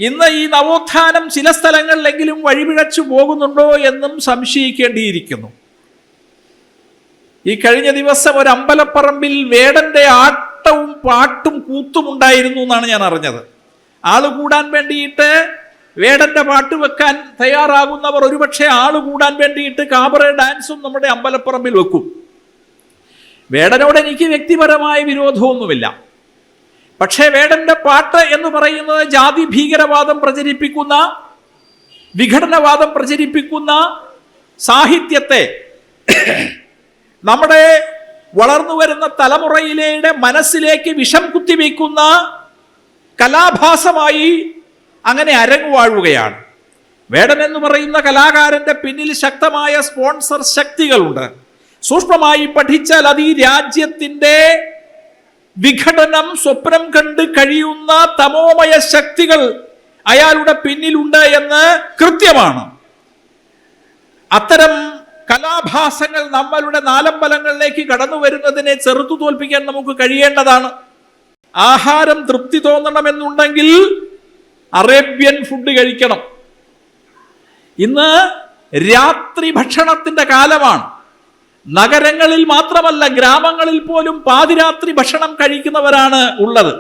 ഇന്ന് ഈ നവോത്ഥാനം ചില സ്ഥലങ്ങളിലെങ്കിലും വഴിപിഴച്ചു പോകുന്നുണ്ടോ എന്നും സംശയിക്കേണ്ടിയിരിക്കുന്നു. ഈ കഴിഞ്ഞ ദിവസം ഒരു അമ്പലപ്പറമ്പിൽ വേടന്റെ ആട്ടവും പാട്ടും കൂത്തും ഉണ്ടായിരുന്നു എന്നാണ് ഞാൻ അറിഞ്ഞത്. ആള് കൂടാൻ വേണ്ടിയിട്ട് വേടന്റെ പാട്ട് വെക്കാൻ തയ്യാറാകുന്നവർ ഒരുപക്ഷെ ആള് കൂടാൻ വേണ്ടിയിട്ട് കാബറ ഡാൻസും നമ്മുടെ അമ്പലപ്പറമ്പിൽ വെക്കും. വേടനോട് എനിക്ക് വ്യക്തിപരമായ വിരോധമൊന്നുമില്ല. പക്ഷേ വേടന്റെ പാട്ട് എന്ന് പറയുന്നത് ജാതി ഭീകരവാദം പ്രചരിപ്പിക്കുന്ന, വിഘടനവാദം പ്രചരിപ്പിക്കുന്ന സാഹിത്യത്തെ നമ്മുടെ വളർന്നു വരുന്ന തലമുറയിലെ മനസ്സിലേക്ക് വിഷം കുത്തിവെക്കുന്ന കലാഭാസമായി അങ്ങനെ അരങ്ങുവാഴുകയാണ്. വേടൻ എന്ന് പറയുന്ന കലാകാരന്റെ പിന്നിൽ ശക്തമായ സ്പോൺസർ ശക്തികളുണ്ട്. സൂക്ഷ്മമായി പഠിച്ചാൽ അത് ഈ രാജ്യത്തിന്റെ വിഘടനം സ്വപ്നം കണ്ട് കഴിയുന്ന തമോമയ ശക്തികൾ അയാളുടെ പിന്നിലുണ്ട് എന്ന് കൃത്യമാണ്. അത്തരം കലാഭാസങ്ങൾ നമ്മളുടെ നാലമ്പലങ്ങളിലേക്ക് കടന്നു വരുന്നതിനെ ചെറുത്തു തോൽപ്പിക്കാൻ നമുക്ക് കഴിയേണ്ടതാണ്. ആഹാരം തൃപ്തി തോന്നണമെന്നുണ്ടെങ്കിൽ അറേബ്യൻ ഫുഡ് കഴിക്കണം. ഇന്ന് രാത്രി ഭക്ഷണത്തിന്റെ കാലമാണ്. നഗരങ്ങളിൽ മാത്രമല്ല, ഗ്രാമങ്ങളിൽ പോലും പാതിരാത്രി ഭക്ഷണം കഴിക്കുന്നവരാണ് ഉള്ളത്.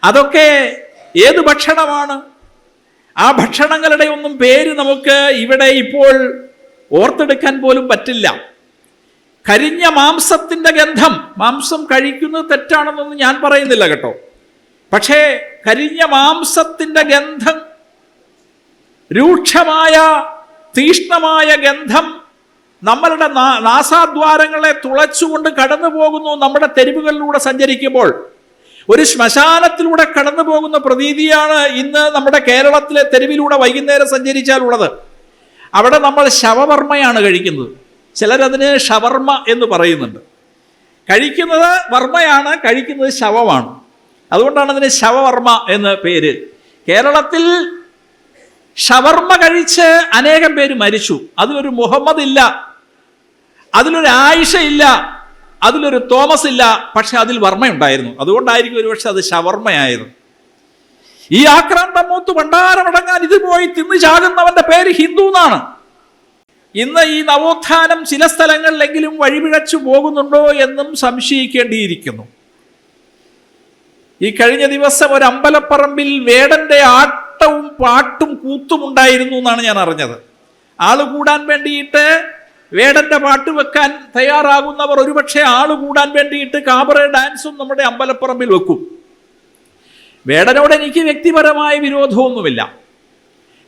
അതൊക്കെ ഏത് ഭക്ഷണമാണ്? ആ ഭക്ഷണങ്ങളുടെ ഒന്നും പേര് നമുക്ക് ഇവിടെ ഇപ്പോൾ ഓർത്തെടുക്കാൻ പോലും പറ്റില്ല. കരിഞ്ഞ മാംസത്തിന്റെ ഗന്ധം, മാംസം കഴിക്കുന്നത് തെറ്റാണെന്നൊന്നും ഞാൻ പറയുന്നില്ല കേട്ടോ. പക്ഷേ കരിഞ്ഞ മാംസത്തിന്റെ ഗന്ധം, രൂക്ഷമായ തീഷ്ണമായ ഗന്ധം നമ്മളുടെ നാസാദ്വാരങ്ങളെ തുളച്ചുകൊണ്ട് കടന്നു പോകുന്നു. നമ്മുടെ തെരുവുകളിലൂടെ സഞ്ചരിക്കുമ്പോൾ ഒരു ശ്മശാനത്തിലൂടെ കടന്നു പോകുന്ന പ്രതീതിയാണ് ഇന്ന് നമ്മുടെ കേരളത്തിലെ തെരുവിലൂടെ വൈകുന്നേരം സഞ്ചരിച്ചാലുള്ളത്. അവിടെ നമ്മൾ ശവവർമ്മയാണ് കഴിക്കുന്നത്. ചിലരതിന് ഷവർമ്മ എന്ന് പറയുന്നുണ്ട്. കഴിക്കുന്നത് വർമ്മയാണ്, കഴിക്കുന്നത് ശവമാണ്. അതുകൊണ്ടാണ് അതിന് ശവവർമ്മ എന്ന് പേര്. കേരളത്തിൽ ഷവർമ്മ കഴിച്ച് അനേകം പേര് മരിച്ചു. അതിലൊരു മുഹമ്മദ് ഇല്ല, അതിലൊരു ആയിഷ ഇല്ല, അതിലൊരു തോമസ് ഇല്ല. പക്ഷെ അതിൽ വർമ്മയുണ്ടായിരുന്നു. അതുകൊണ്ടായിരിക്കും ഒരുപക്ഷെ അത് ഷവർമ്മയായത്. ഈ ആക്രാന്തം മൂത്ത് ഭണ്ഡാരമടങ്ങാൻ ഇത് പോയി തിന്നു ചാകുന്നവന്റെ പേര് ഹിന്ദു എന്നാണ്. ഇന്ന് ഈ നവോത്ഥാനം ചില സ്ഥലങ്ങളിലെങ്കിലും വഴിപിഴച്ചു പോകുന്നുണ്ടോ എന്നും സംശയിക്കേണ്ടിയിരിക്കുന്നു. ഈ കഴിഞ്ഞ ദിവസം ഒരു അമ്പലപ്പറമ്പിൽ വേടന്റെ ആട്ടവും പാട്ടും കൂത്തും ഉണ്ടായിരുന്നു എന്നാണ് ഞാൻ അറിഞ്ഞത്. ആള് കൂടാൻ വേണ്ടിയിട്ട് വേടന്റെ പാട്ട് വെക്കാൻ തയ്യാറാകുന്നവർ ഒരുപക്ഷെ ആള് കൂടാൻ വേണ്ടിയിട്ട് കാബറ ഡാൻസും നമ്മുടെ അമ്പലപ്പറമ്പിൽ വെക്കും. വേടനോട് എനിക്ക് വ്യക്തിപരമായ വിരോധമൊന്നുമില്ല.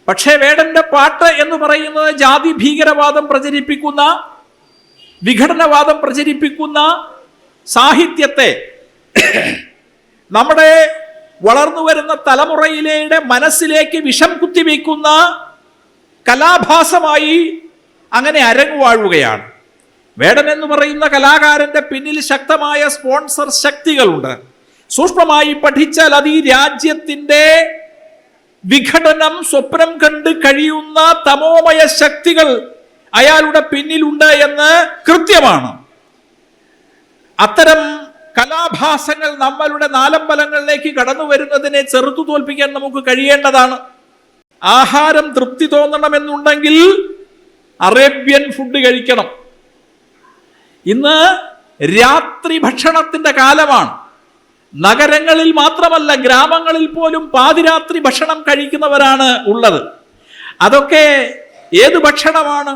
പക്ഷേ വേടന്റെ പാട്ട് എന്ന് പറയുന്നത് ജാതി ഭീകരവാദം പ്രചരിപ്പിക്കുന്ന, വിഘടനവാദം പ്രചരിപ്പിക്കുന്ന സാഹിത്യത്തെ നമ്മുടെ വളർന്നു വരുന്ന തലമുറയിലെ മനസ്സിലേക്ക് വിഷം കുത്തിവെക്കുന്ന കലാഭാസമായി അങ്ങനെ അരങ്ങുവാഴുകയാണ്. വേടൻ എന്ന് പറയുന്ന കലാകാരന്റെ പിന്നിൽ ശക്തമായ സ്പോൺസർ ശക്തികളുണ്ട്. സൂക്ഷ്മമായി പഠിച്ചാൽ അത് ഈ രാജ്യത്തിന്റെ വിഘടനം സ്വപ്നം കണ്ട് കഴിയുന്ന തമോമയ ശക്തികൾ അയാളുടെ പിന്നിലുണ്ട് എന്ന് കൃത്യമാണ്. അത്തരം കലാഭാസങ്ങൾ നമ്മളുടെ നാലമ്പലങ്ങളിലേക്ക് കടന്നു വരുന്നതിനെ ചെറുത്തു തോൽപ്പിക്കാൻ നമുക്ക് കഴിയേണ്ടതാണ്. ആഹാരം തൃപ്തി തോന്നണമെന്നുണ്ടെങ്കിൽ അറേബ്യൻ ഫുഡ് കഴിക്കണം. ഇന്ന് രാത്രി ഭക്ഷണത്തിന്റെ കാലമാണ്. നഗരങ്ങളിൽ മാത്രമല്ല, ഗ്രാമങ്ങളിൽ പോലും പാതിരാത്രി ഭക്ഷണം കഴിക്കുന്നവരാണ് ഉള്ളത്. അതൊക്കെ ഏത് ഭക്ഷണമാണ്?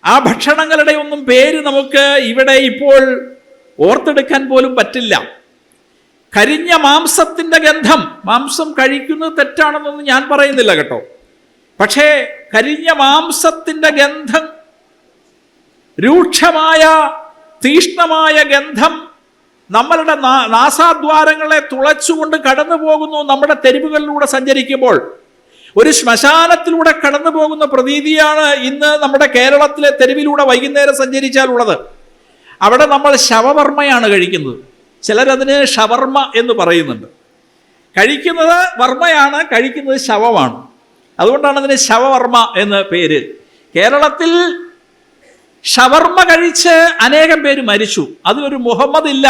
ആ ഭക്ഷണങ്ങളുടെ ഒന്നും പേര് നമുക്ക് ഇവിടെ ഇപ്പോൾ ഓർത്തെടുക്കാൻ പോലും പറ്റില്ല. കരിഞ്ഞ മാംസത്തിന്റെ ഗന്ധം, മാംസം കഴിക്കുന്നത് തെറ്റാണെന്നൊന്നും ഞാൻ പറയുന്നില്ല കേട്ടോ. പക്ഷേ കരിഞ്ഞ മാംസത്തിന്റെ ഗന്ധം, രൂക്ഷമായ തീഷ്ണമായ ഗന്ധം നമ്മളുടെ നാസാദ്വാരങ്ങളെ തുളച്ചുകൊണ്ട് കടന്നു പോകുന്നു. നമ്മുടെ തെരുവുകളിലൂടെ സഞ്ചരിക്കുമ്പോൾ ഒരു ശ്മശാനത്തിലൂടെ കടന്നു പോകുന്ന പ്രതീതിയാണ് ഇന്ന് നമ്മുടെ കേരളത്തിലെ തെരുവിലൂടെ വൈകുന്നേരം സഞ്ചരിച്ചാലുള്ളത്. അവിടെ നമ്മൾ ശവവർമ്മയാണ് കഴിക്കുന്നത്. ചിലരതിന് ഷവർമ്മ എന്ന് പറയുന്നുണ്ട്. കഴിക്കുന്നത് വർമ്മയാണ്, കഴിക്കുന്നത് ശവമാണ്. അതുകൊണ്ടാണ് അതിന് ശവവർമ്മ എന്ന് പേര്. കേരളത്തിൽ ഷവർമ്മ കഴിച്ച് അനേകം പേര് മരിച്ചു. അതിലൊരു മുഹമ്മദ് ഇല്ല,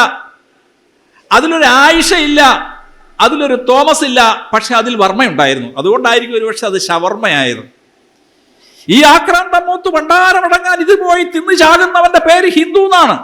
അതിലൊരു ആയിഷ ഇല്ല, അതിലൊരു തോമസ് ഇല്ല, പക്ഷെ അതിൽ വർമ്മയുണ്ടായിരുന്നു. അതുകൊണ്ടായിരിക്കും ഒരുപക്ഷെ അത് ഷവർമ്മയായത്. ഈ ആക്രാന്തം മൂത്ത് ഭണ്ഡാരമടങ്ങാൻ ഇത് പോയി തിന്നു ചാകുന്നവന്റെ പേര് ഹിന്ദു എന്നാണ്.